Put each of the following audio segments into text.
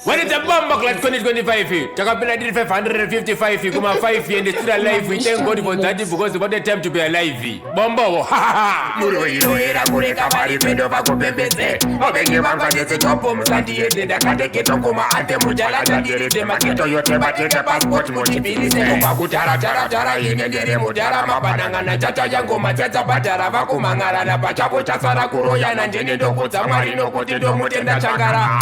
When it's a bomb like 2025, Chakapina did 555, you come on 5 years and it's still alive. We thank God for that because about the time to be alive. Bombo, ha ha! Muro, era Kureka, Pedova, Pepete. Okay, you want to get up on Sandy, the Katekoma, and the Mujala, the Maketo, your Tebate, passport, Motivational, Pakutara, in the Mujara, Mapananga, Jata, Yango, Matata, Batara, Vakumangara, Pachapo, Chasara, Kuroyan, and Jenny Dokota, Marino, Cotedo, Mutenda Changara.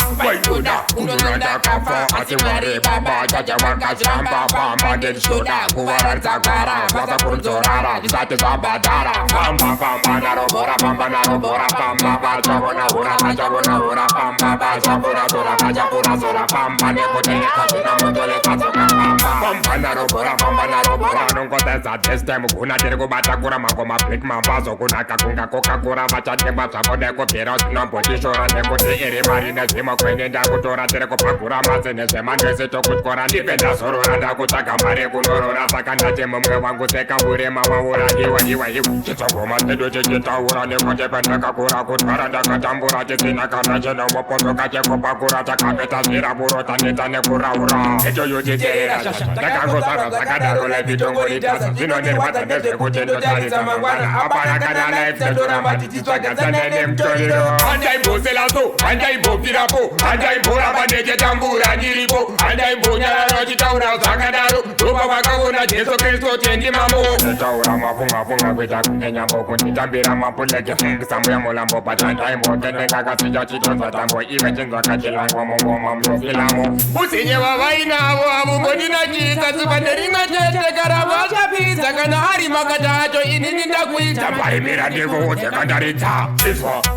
Nanda kafa asimari baba jaja waka jamba bamba del shoda kuwara zakara bata kunzorara zate zabadara Famba Naro bora Famba Naro bora Famba Chabvondoka Famba Chabvondoka zora Famba nekote kachuna mondole kazoka Famba Naro bora nungo tesa this time kuna tergo bata kura magoma flick mabazo kuna kakunga koka kura bacha temba Chabvondoka pero sino potishora nekote ere marina sima kwenye ndakutora tereko pakura mazene semandese tokutkora ndipenda sorora ndakutaka mare kunorora saka ndate mumwe wangu seka urema waura iwa chitsongoma tedo chechitaura nekotependaka kura kutwara ndakatambura chisina kana cheno mopozoka chekopakura takapeta zira burota netane kuraura echo yochiteera ndakangosara sakadaro levidongolitasa zvinonderwadza ndezvekutendotarisa mangwana apana kana life netoramba tichitsvaga sanene mutoriro handaimboselaso handaimbobvirapo handaimbora ndechitambura ndiripo handaimbonyararo chitaura zvakadaro ropa vakaona jesu kristu tendimamo nditaura mafunga kuita kunenyambo kunditambira mapuleke sambuya mulambo patandaimbotendeka kasija chitonza tambo ive chinzvakachilangwa mungoma murofilamo usinye vavainavo avumbondinachisa zuva nerimwe chete karavachapidza kana hari makata acho inini ndakuita mbaimira ndikuudzekandaridza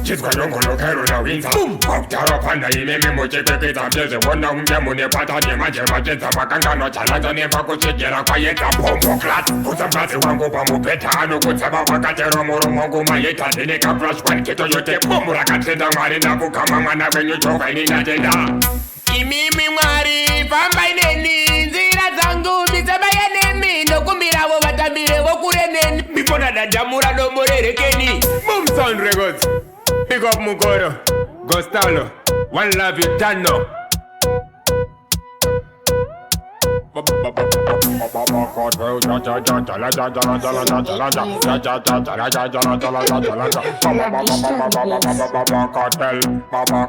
chiswa nyongolokero nawinza kwakutara panda inemi muchepepedza mtezvewona unge mune pata nemajemachedza makangano chalanza nepakuchegera kwaedza bomboklat kutsambadzi wangu pamubhedha anokutsava wakatero muromo nguma yeta ndineka flash keto yote bomu rakatenda mwari ndakugama mwana wenyu jova ini ndatenda imimi mwari fambai neni nzira dzangu mitsabaye nemi nokumbiravo vatambire vokure neni mipona dadamura nomurerekeni Boom Sound Records Big up Mukoro Gostalo One Love Eternal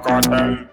Kartel